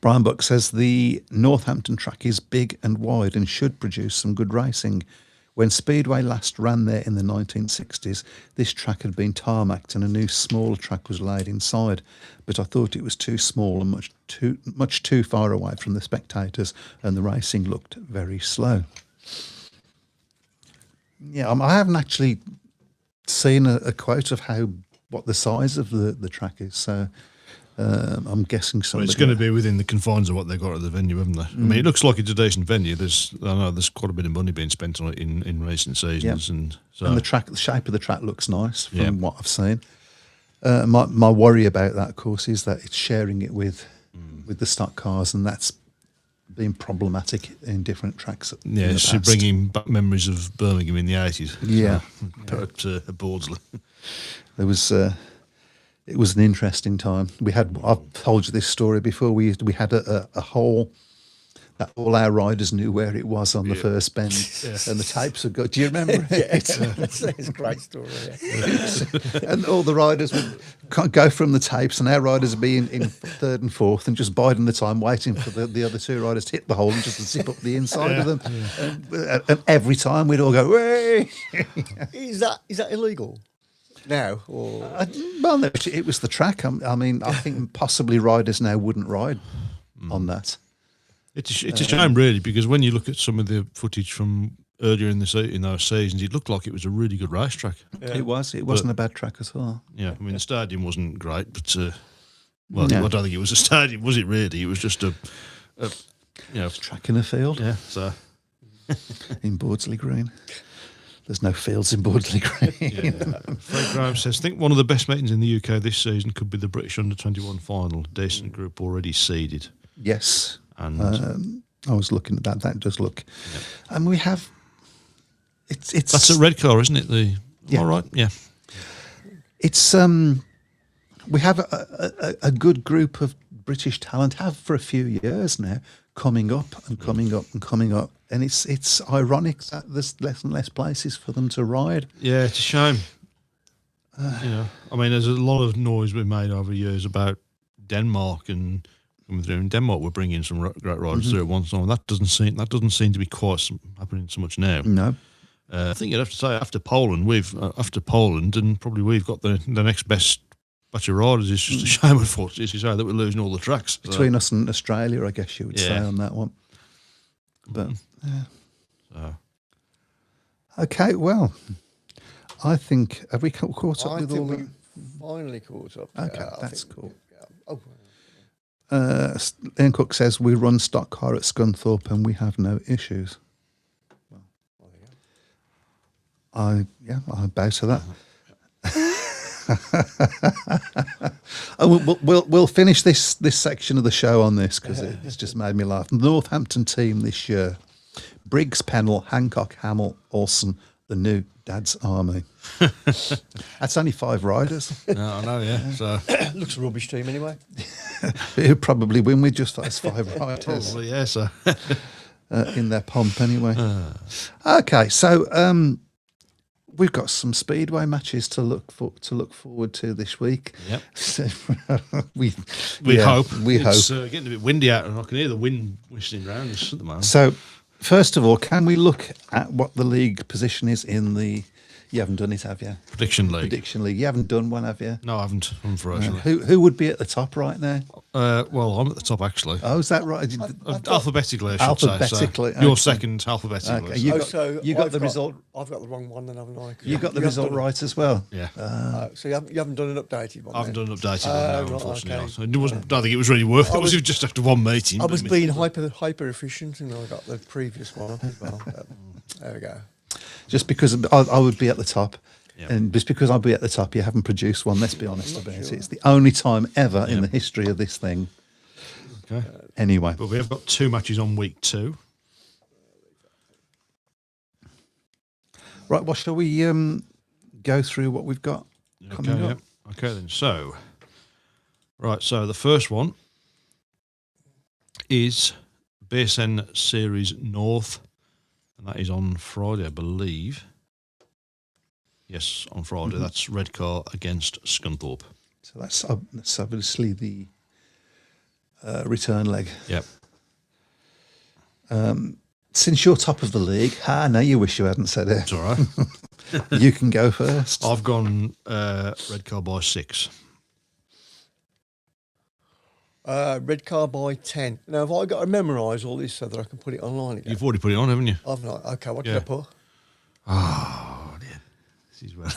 Brian Buck says the Northampton track is big and wide and should produce some good racing. When Speedway last ran there in the 1960s, this track had been tarmacked and a new smaller track was laid inside, but I thought it was too small and much too far away from the spectators, and the racing looked very slow. Yeah, I haven't actually seen a quote of what the size of the track is, so I'm guessing Well, somebody... it's going to be within the confines of what they've got at the venue, haven't they? I mean, it looks like it's a decent venue. I know there's quite a bit of money being spent on it in recent seasons, and the shape of the track looks nice from what I've seen. My worry about that, of course, is that it's sharing it with the stock cars, and that's been problematic in different tracks. Yeah, it's bringing back memories of Birmingham in the 80s. Yeah, at Bordsley. There was. It was an interesting time. I've told you this story before. We had a hole that all our riders knew where it was on the first bend, and the tapes would go. Do you remember it? It's a great story. Yeah. And all the riders would go from the tapes, and our riders would be in third and fourth, and just biding the time, waiting for the other two riders to hit the hole and just zip up the inside of them. Yeah. And every time we'd all go, "Way!" Is that illegal? Now, or Well, no, it was the track. I mean, I think possibly riders now wouldn't ride on that. It's a shame, really, because when you look at some of the footage from earlier in those seasons, it looked like it was a really good racetrack. Yeah. It was. It wasn't a bad track at all. Yeah, I mean, the stadium wasn't great, but I don't think it was a stadium, was it? Really, it was just a track in a field. Yeah, so in Bordsley Green. There's no fields in Bordsley Green. Fred Graham says, I think one of the best meetings in the UK this season could be the British Under-21 final. Decent group already seeded. Yes. And I was looking at that. That does look... Yeah. And we have... It's That's a red car, isn't it? Yeah. All right, yeah. It's... we have a good group of British talent, have for a few years now, coming up and coming up and coming up. And it's ironic that there's less and less places for them to ride. Yeah, it's a shame. I mean, there's a lot of noise been made over years about Denmark and coming through. In Denmark, we're bringing some great riders through at one time. That doesn't seem to be quite happening so much now. No, I think you'd have to say after Poland, and probably we've got the next best batch of riders. It's just a shame, unfortunately, to say that we're losing all the tracks between us and Australia. I guess you would say on that one. But okay, well, I think have we caught up with all the... Finally caught up. Okay, that's cool. Oh. Ian Cook says we run stock car at Scunthorpe and we have no issues. Well, I bow to that. We'll finish this section of the show on this because it's just made me laugh. The Northampton team this year: Briggs, Pennell, Hancock, Hamill, Olsen, the new Dad's Army. That's only 5 riders. No, I know, yeah. So looks a rubbish team anyway. Who'd probably win with just those 5 riders. probably, yeah. So in their pomp anyway. Okay, so we've got some Speedway matches to look forward to this week. Yep. So, we hope. We hope. It's getting a bit windy out, and I can hear the wind whistling around us at the moment. So, first of all, can we look at what the league position is in the... You haven't done it, have you? Prediction League. Prediction League. You haven't done one, have you? No, I haven't, unfortunately. Who would be at the top right now? Well, I'm at the top, actually. Oh, is that right? Alphabetically, I should say. Alphabetically, So. You're okay. second alphabetically. Okay, you got the result. I've got the wrong one, then haven't I? You got the result right as well. Yeah. So you haven't done an updated one. I haven't done an updated one right, now, unfortunately. okay. It wasn't, I don't think it was really worth it. It was just after one meeting. I was being hyper efficient, and I got the previous one up as well. There we go. Just because I would be at the top. Yep. And just because I'll be at the top, you haven't produced one. Let's be honest about it. It's the only time ever in the history of this thing. Okay. Anyway. But we have got 2 matches on week 2. Right, well, shall we go through what we've got coming up? Okay, then. So the first one is BSN Series North, and that is on Friday, I believe. Yes, on Friday. Mm-hmm. That's red car against Scunthorpe. So that's obviously the return leg. Yep. Since you're top of the league, no, you wish you hadn't said it. It's all right. You can go first. I've gone red car by 6. Red car by 10. Now, have I got to memorise all this so that I can put it online again? You've already put it on, haven't you? I've not. Okay, what did Yeah. I put? Oh, dear. This is well.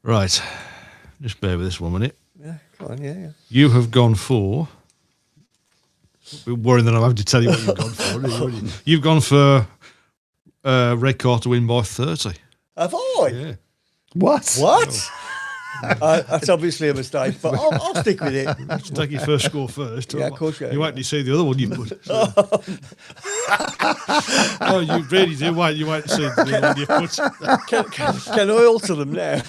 Right. Just bear with this 1 minute. Yeah, come on, yeah. You have gone for. We're worrying that I'm having to tell you what you've gone for. You've gone for red car to win by 30. Have I? Yeah. What? That's obviously a mistake, but I'll stick with it. Take your first score first. Yeah, of course you You wait have, till you see the other one you put. Oh, you really do. You wait to see the other one you put. Can I alter them now?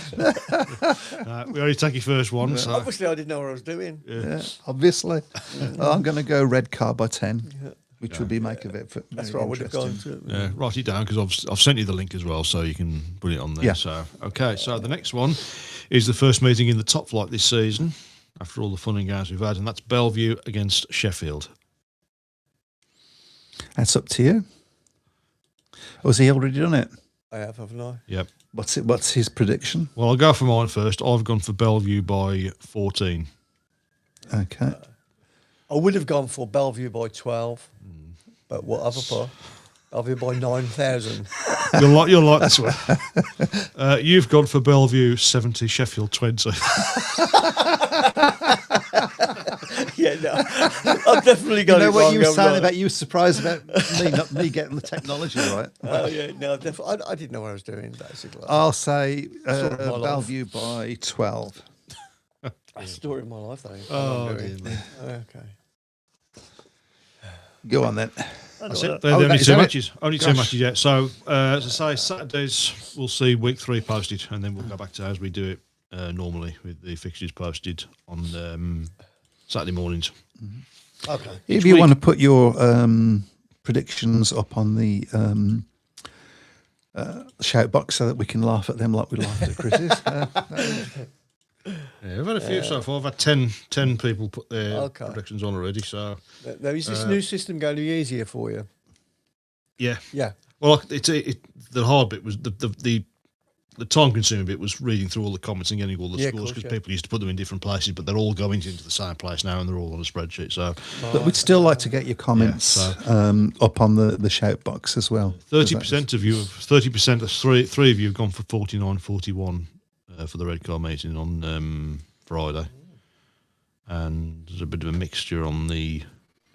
We already take your first one. So. Obviously, I didn't know what I was doing. Yeah, obviously. I'm going to go red car by 10, which would be make of it. That's what I would have gone to. Yeah, write it down because I've sent you the link as well, so you can put it on there. Yeah. So okay, so the next one is the first meeting in the top flight this season, after all the fun and games we've had, and that's Bellevue against Sheffield. That's up to you. Oh, has he already done it? I have, haven't I? Yep. What's his prediction? Well, I'll go for mine first. I've gone for Bellevue by 14. Okay. I would have gone for Bellevue by 12, but what have I put? Bellevue by 9,000. You're like this one. You've gone for Bellevue 70, Sheffield 20. Yeah, no. I've definitely got You know it what wrong, you were haven't saying I? about you were surprised about not me getting the technology right. Oh, yeah, no, definitely. I didn't know what I was doing, basically. I'll say Story of my life. Bellevue by 12. That's the story of my life, that is. Oh, What I'm doing. dear me. Okay. Go on then. That's it. Oh, They're the only is two that it? matches. Only two Gosh. matches yet. So, as I say, Saturdays we'll see week 3 posted, and then we'll go back to as we do it normally with the fixtures posted on Saturday mornings. Okay. If Each you week. want to put your predictions up on the shout box so that we can laugh at them like we laughed at Chris's. Yeah, I've had a few so far. I've had 10 people put their Okay. predictions on already. So, Now, is this new system going to be easier for you? yeah. Yeah. Well, the hard bit was the time-consuming bit was reading through all the comments and getting all the Yeah, of scores course, because yeah. people used to put them in different places, but they're all going into the same place now and they're all on a spreadsheet. So But we'd still like to get your comments up on the shout box as well. 30% of you, 30% of three of you have gone for 49-41 for the red car meeting on Friday, and there's a bit of a mixture on the.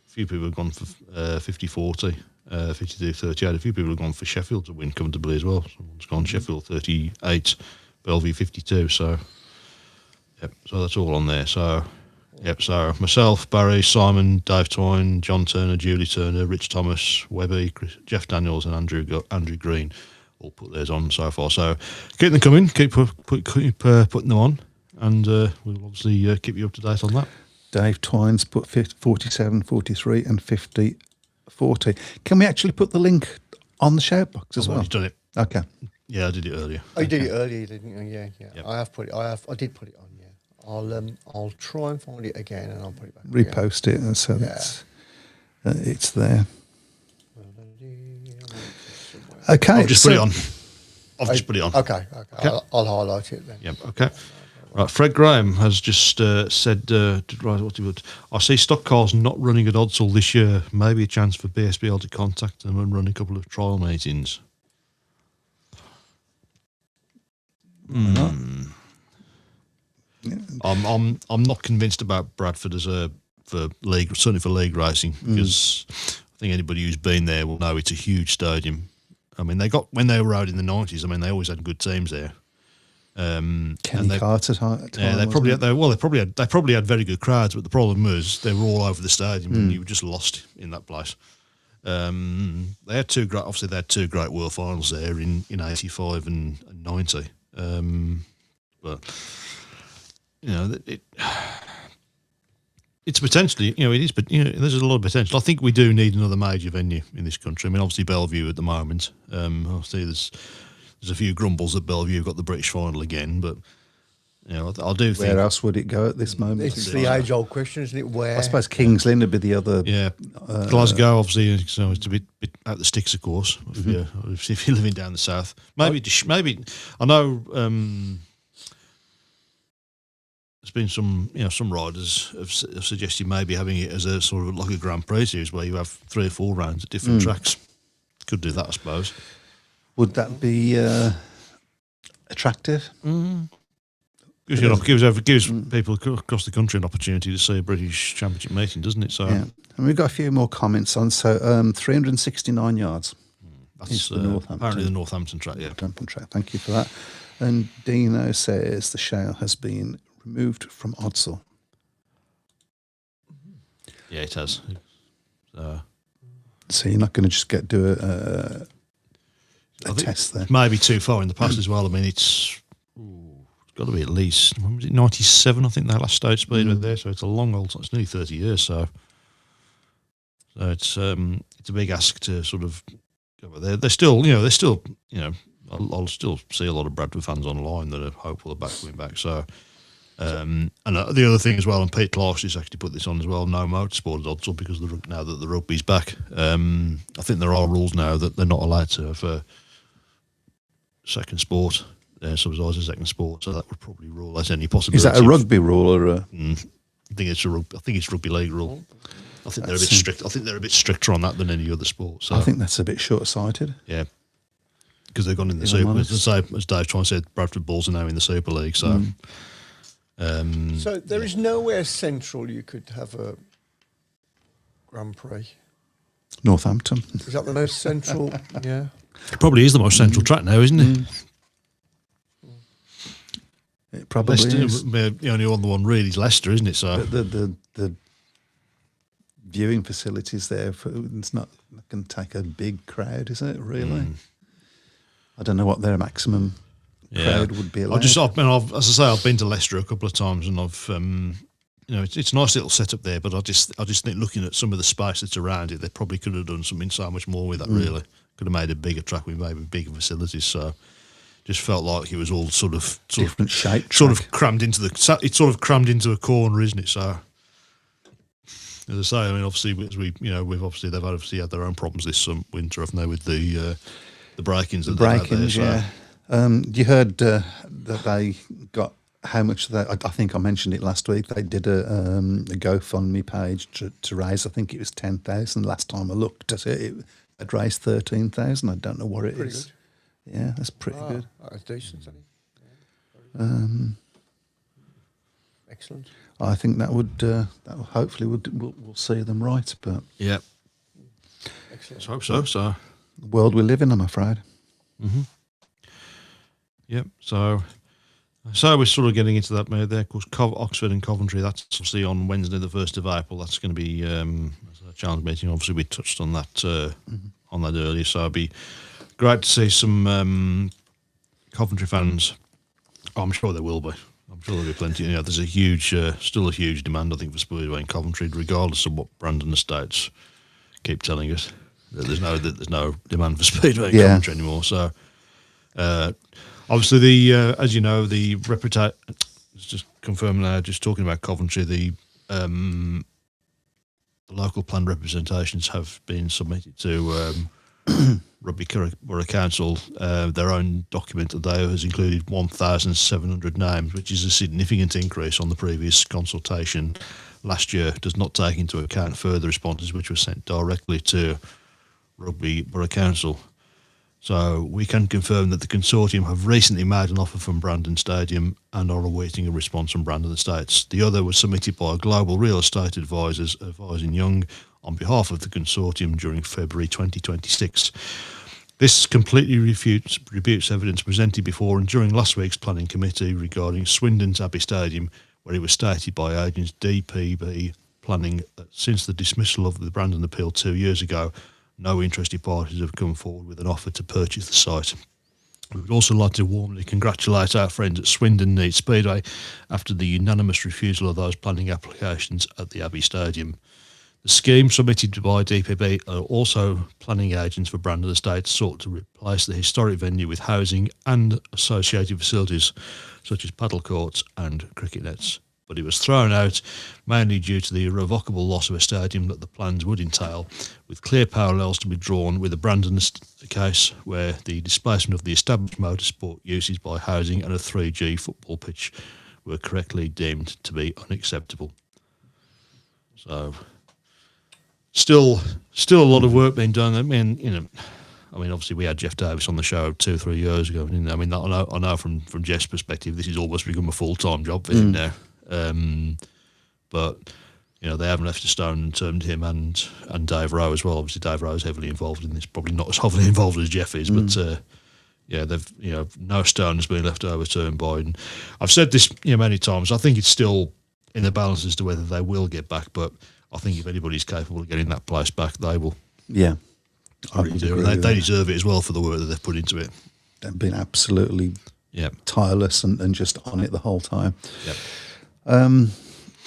A few people have gone for 50-40. 52-38. A few people have gone for Sheffield to win comfortably as well. Someone's gone Sheffield 38, Bellevue 52. So, yep. So that's all on there. So, yep. So myself, Barry, Simon, Dave Twine, John Turner, Julie Turner, Rich Thomas, Webby, Jeff Daniels, and Andrew Green all put theirs on so far. So keep them coming. Keep putting them on, and we'll obviously keep you up to date on that. Dave Twine's put 47, 43 and 50, 40. Can we actually put the link on the shout box as I've well? already done it. Okay. Yeah, I did it earlier. Oh, you did it earlier, didn't you? Yeah, yeah. Yep. I did put it on. Yeah. I'll try and find it again, and I'll put it back. again. Repost it so that it's there. Okay. I've just put it on. I've just put it on. Okay. I'll highlight it then. Yep. Okay. Right. Fred Graham has just said, right, what he would. I see stock cars not running at Oddsall this year. Maybe a chance for BSBL to contact them and run a couple of trial meetings. I'm not convinced about Bradford as for league, certainly for league racing, because I think anybody who's been there will know it's a huge stadium. I mean, when they were out in the 90s, I mean, they always had good teams there. Kenny Carter. Yeah, they probably had very good crowds, but the problem was they were all over the stadium and you were just lost in that place. They had two great world finals there in 85 and 90. But you know, it's potentially, you know, it is, but you know, there's a lot of potential. I think we do need another major venue in this country. I mean, obviously Bellevue at the moment. Obviously there's a few grumbles that Bellevue have got the British final again, but I do think. Where else would it go at this moment? It's the age-old question, isn't it? Where? I suppose Kings Lynn would be the other. Yeah, Glasgow obviously. So it's a bit out the sticks, of course. If you're living down the south, maybe I know. There's been some riders have suggested maybe having it as a sort of like a Grand Prix series where you have 3 or 4 rounds at different tracks. Could do that, I suppose. Would that be attractive? Gives people across the country an opportunity to see a British Championship meeting, doesn't it? So Yeah. And we've got a few more comments on. So 369 yards. that's the Northampton. apparently the Northampton track. Yeah, Northampton track. Thank you for that. And Dino says the shale has been removed from Odsal. yeah, it has. So you're not going to just do a I think test there. maybe too far in the past as well. I mean, it's got to be at least, when was it, 97, I think, that last stage Speedway there. So it's a long old, it's nearly 30 years. So it's a big ask to sort of go over there. They're still, I'll still see a lot of Bradford fans online that are hopeful about coming back. So, and the other thing as well, and Pete Clark has actually put this on as well, no motorsport at Odsal because now that the rugby's back. I think there are rules now that they're not allowed to have a second sport. Subsidise a second sport, so that would probably rule out any possibility. Is that a rugby rule or a? I think it's rugby league rule. I think they're a bit strict. I think they're a bit stricter on that than any other sport. So I think that's a bit short-sighted. yeah, because they've gone in the Super. As Dave trying to say, Bradford Bulls are now in the Super League. So, So there is nowhere central you could have a Grand Prix. Northampton. Is that the most central? Yeah. it probably is the most central track now, isn't it? It probably is. The only other one really is Leicester, isn't it? So The viewing facilities there, it's not going to take a big crowd, is it, really? I don't know what their maximum crowd would be allowed. as I say, I've been to Leicester a couple of times, and I've it's a nice little setup there. But I just think looking at some of the space that's around it, they probably could have done something so much more with that. Really, could have made a bigger track with maybe bigger facilities. So just felt like it was all sort of different shape, sort of crammed into it's sort of crammed into a corner, isn't it? So. As I say, I mean, obviously, they've obviously had their own problems this winter, haven't they, with the break-ins? The break-ins, yeah. You heard that they got how much that I think I mentioned it last week. They did a GoFundMe page to raise. I think it was 10,000. Last time I looked at it, it raised 13,000. I don't know what it is. Good. Yeah, that's pretty good. That's decent, isn't it? Excellent. I think that hopefully we'll see them right, but Yeah. Excellent. Let's hope so. So, the world we live in, I'm afraid. yep. So we're sort of getting into that mode there. Of course, Oxford and Coventry, that's obviously on Wednesday, the 1st of April. That's going to be a challenge meeting. Obviously, we touched on that earlier. So it'd be great to see some Coventry fans. Oh, I'm sure there will be. I'm sure there'll be plenty. There's still a huge demand, I think, for Speedway in Coventry, regardless of what Brandon Estates keep telling us. That there's no demand for Speedway in Coventry anymore. So, obviously, as you know, the reputation. Just confirm now. Just talking about Coventry, the local planned representations have been submitted to Rugby Borough Council. Their own document today has included 1,700 names, which is a significant increase on the previous consultation last year. Does not take into account further responses which were sent directly to Rugby Borough Council. So we can confirm that the consortium have recently made an offer from Brandon Stadium and are awaiting a response from Brandon Estates. The other was submitted by Global Real Estate Advisors advising Young on behalf of the consortium during February 2026. This completely rebutes evidence presented before and during last week's planning committee regarding Swindon's Abbey Stadium, where it was stated by agents DPB Planning that since the dismissal of the Brandon appeal 2 years ago, no interested parties have come forward with an offer to purchase the site. We would also like to warmly congratulate our friends at Swindon Neat Speedway after the unanimous refusal of those planning applications at the Abbey Stadium. The scheme submitted by DPB are also planning agents for Brandon Estates sought to replace the historic venue with housing and associated facilities. such as paddle courts and cricket nets. But it was thrown out mainly due to the irrevocable loss of a stadium that the plans would entail, with clear parallels to be drawn with the Brandon case, where the displacement of the established motorsport uses by housing and a 3G football pitch were correctly deemed to be unacceptable. So, still a lot of work being done. I mean, obviously we had Jeff Davis on the show 2 or 3 years ago. I mean, I know from Jeff's perspective, this has almost become a full-time job for him now. But they haven't left a stone unturned, him and Dave Rowe as well. Obviously, Dave Rowe is heavily involved in this, probably not as heavily involved as Jeff is, but they've no stone has been left overturned by. And I've said this many times. I think it's still in the balance as to whether they will get back, but I think if anybody's capable of getting that place back, they will. Yeah, I really do. They deserve it as well for the work that they've put into it. They've been absolutely tireless and just on it the whole time. Yep.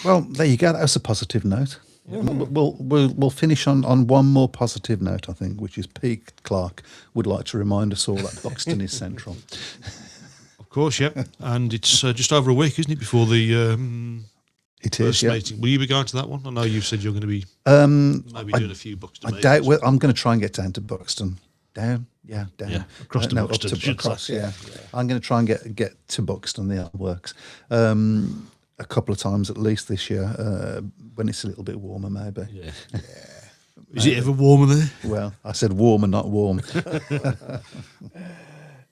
Well, there you go. That was a positive note. We'll finish on one more positive note, I think, which is Pete Clark would like to remind us all that Buxton is central. Of course, yep. And it's just over a week, isn't it, before the it is meeting? Will you be going to that one? I know you said you're going to be maybe doing a few Buxton meetings. I doubt. Well, I'm going to try and get down to Buxton. Down. Across to Buxton. Across. I'm going to try and get to Buxton. The art works. A couple of times at least this year, when it's a little bit warmer, maybe. Yeah. Is it ever warmer there? Well, I said warmer, not warm.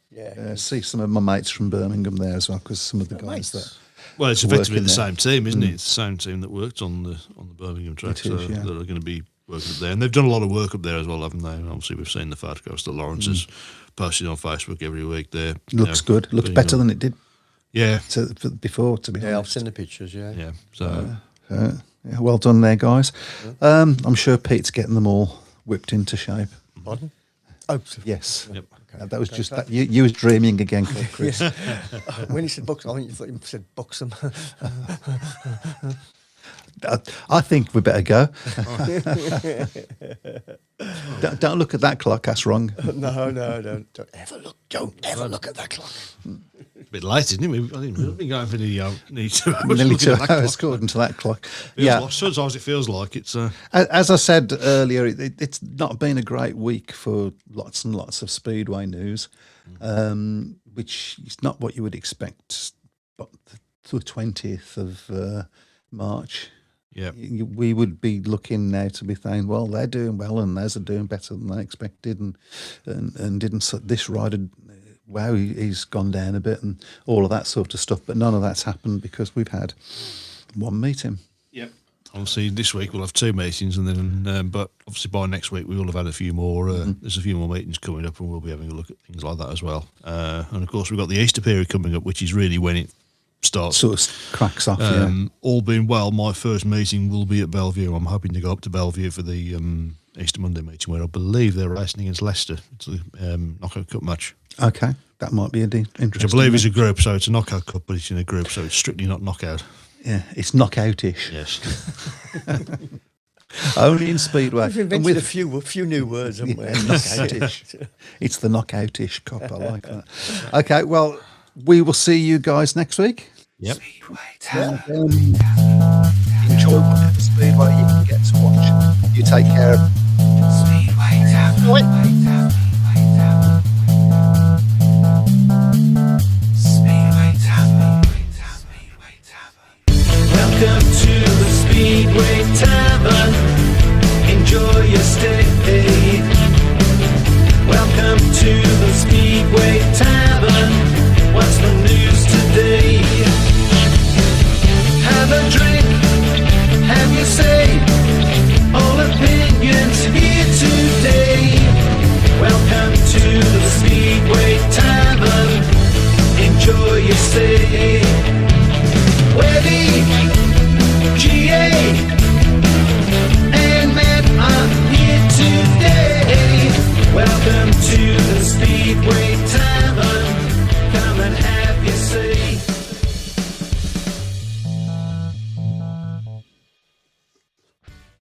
Yeah. See some of my mates from Birmingham there as well, because some of the guys that. Well, it's effectively the there. same team, isn't it? It's the same team that worked on the Birmingham track, It is, that are going to be working up there, and they've done a lot of work up there as well, haven't they? And obviously, we've seen the photographs that Lawrence is posting on Facebook every week. There Looks good. Looks better than it did. Yeah. Before, to be honest. I've seen the pictures. Yeah. So. Well done there, guys. I'm sure Pete's getting them all whipped into shape. Pardon? Oh, yes. Yep. Okay. That was just that. You was dreaming again, Chris. When you said Buxton, I think you thought you said Buxom. I think we better go. Don't look at that clock. That's wrong. No, don't ever look. Don't ever look at that clock. It's a bit late, isn't it? I think we've been going for nearly 2 hours. Nearly 2 looking at that hours clock. according to that clock. Sometimes it feels like it's. As I said earlier, it's not been a great week for lots and lots of Speedway news, which is not what you would expect. But the 20th of March. Yeah, we would be looking now to be saying, well, they're doing well and theirs are doing better than they expected, and didn't this rider, wow, he's gone down a bit and all of that sort of stuff. But none of that's happened because we've had one meeting. Yep. Obviously, this week we'll have 2 meetings, and then, but obviously by next week we will have had a few more. There's a few more meetings coming up, and we'll be having a look at things like that as well. And of course, we've got the Easter period coming up, which is really when it starts. Sort of cracks off, All being well, my first meeting will be at Bellevue. I'm hoping to go up to Bellevue for the Easter Monday meeting, where I believe they're racing against Leicester. It's a knockout cup match. Okay, that might be interesting. Which I believe is a group, so it's a knockout cup, but it's in a group, so it's strictly not knockout. Yeah, it's knockoutish. Yes. Only in Speedway. We've invented a few new words, haven't we? Knockoutish. It's the knockoutish cup. I like that. Okay, well, we will see you guys next week. Yep. Enjoy whatever Speedway you can get to watch. You take care. Speedway Tavern. Speedway Tavern. Welcome to the Speedway Tavern. Enjoy your stay. Welcome to the Speedway Tavern. What's the news today? Have a drink, have your say.